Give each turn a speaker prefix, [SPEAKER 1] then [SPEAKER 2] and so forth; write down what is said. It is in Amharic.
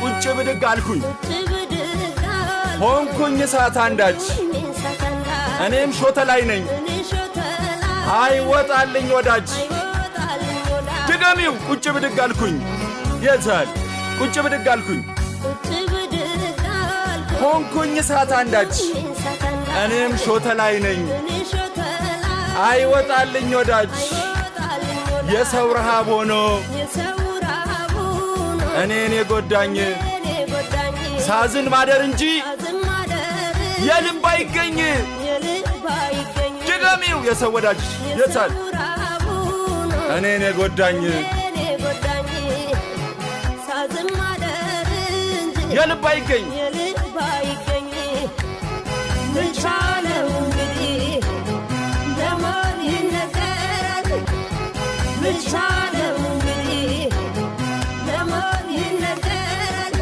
[SPEAKER 1] ቁጭ ብድግ አልኩኝ ሆንኩኝ እሳት አንዳች እኔም ሾተ ላይ ነኝ አይወጣልኝ ወዳጅ ድገሚው ቁጭ ብድግ አልኩኝ የዛል ቁጭ ብድግ አልኩኝ ሆንኩኝ እሳት አንዳች እኔም ሾተ ላይ ነኝ አይወጣልኝ ወዳጅ የሰው ረሃብ ሆኖ እኔን የጎዳኝ ሳዝን ማደር እንጂ የልብ አይገኝ ድገሚው የሰው ወዳጅ የታል እኔን የጎዳኝ ሳዝን ማደር እንጂ የልብ አይገኝ ምንቻለው እንግዲህ ለማን ይነገራል ምንቻለው እንግዲህ ለማን ይነገራል